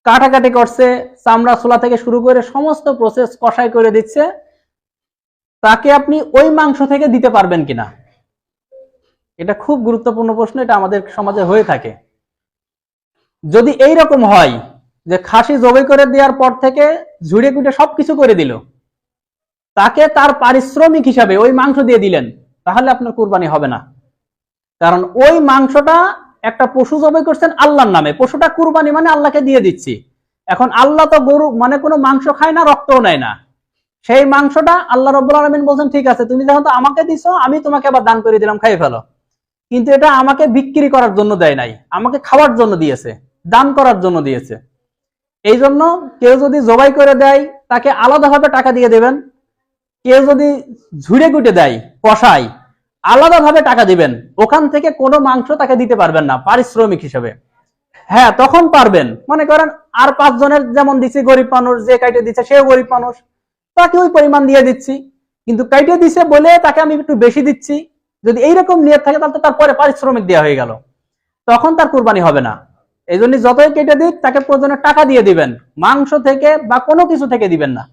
কাটাকাটি করছে, চামড়া ছোলা থেকে শুরু করে সমস্ত প্রসেস কষাই করে দিচ্ছে, তাকে আপনি ওই মাংস থেকে দিতে পারবেন কিনা? এটা খুব গুরুত্বপূর্ণ প্রশ্ন, এটা আমাদের সমাজে হয়ে থাকে। যদি এই রকম হয় যে খাসি জবাই করে দেওয়ার পর থেকে ঝুড়ে কুটে সবকিছু করে দিল, তাকে তার পারিশ্রমিক হিসাবে ওই মাংস দিয়ে দিলেন, তাহলে আপনার কুরবানি হবে না। কারণ ওই মাংসটা একটা পশু জবাই করছেন আল্লাহর নামে, পশুটা কুরবানি মানে আল্লাহকে দিয়ে দিচ্ছি। এখন আল্লাহ তো গরু মানে কোনো মাংস খায় না, রক্তও নেয় না। সেই মাংসটা আল্লাহ রাব্বুল আলামিন বলছেন ঠিক আছে তুমি যখন তো আমাকে দিছো, আমি তোমাকে আবার দান করে দিলাম, খাই ফেলো। কিন্তু এটা আমাকে বিক্রি করার জন্য দেয় নাই, আমাকে খাওয়ার জন্য দিয়েছে, দান করার জন্য দিয়েছে। এই জন্য কেউ যদি জবাই করে দেয় তাকে আলাদাভাবে টাকা দিয়ে দেবেন, কেউ যদি ঝুড়ে কুটে দেয় কষায়, আলাদাভাবে টাকা দিবেন। ওখান থেকে কোনো মাংস তাকে দিতে পারবেন না পারিশ্রমিক হিসেবে। হ্যাঁ তখন পারবেন, মনে করেন আর 5 জনের যেমন দিচ্ছি, গরিব মানুষ যে কাইটে দিচ্ছে সেও গরিব মানুষ, তাকে ওই পরিমাণ দিয়ে দিচ্ছি। কিন্তু কাইটে দিছে বলে তাকে আমি একটু বেশি দিচ্ছি, যদি এইরকম নিয়ত থাকে তাহলে তারপরে পারিশ্রমিক দেওয়া হয়ে গেল, তখন তার কুরবানি হবে না। এই জন্য যতই কেটে দিক তাকে প্রয়োজনে টাকা দিয়ে দিবেন, মাংস থেকে বা কোনো কিছু থেকে দিবেন না।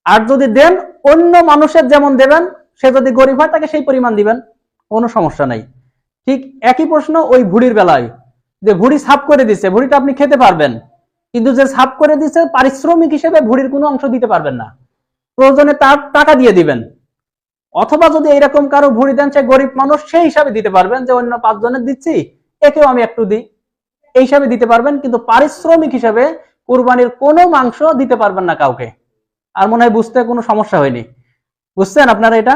আর যদি দেন অন্য মানুষের যেমন দেবেন, সে যদি গরিব হয় তাকে সেই পরিমাণ দিবেন, কোনো সমস্যা নাই। ঠিক একই প্রশ্ন ওই ভুড়ির বেলায়, যে ভুড়ি সাফ করে দিচ্ছে, ভুড়িটা আপনি খেতে পারবেন, কিন্তু যে সাফ করে দিচ্ছে পারিশ্রমিক হিসেবে ভুড়ির কোনো অংশ দিতে পারবেন না, প্রয়োজনে তার টাকা দিয়ে দিবেন। অথবা যদি এইরকম কারো ভুড়ি দেন সে গরিব মানুষ, সেই হিসাবে দিতে পারবেন যে অন্য 5 জনের দিচ্ছি একেও আমি একটু দিই, এই হিসাবে দিতে পারবেন। কিন্তু পারিশ্রমিক হিসাবে কুরবানির কোনো মাংস দিতে পারবেন না কাউকে। আর মনে হয় বুঝতে কোনো সমস্যা হয়নি, বুঝছেন আপনারা এটা?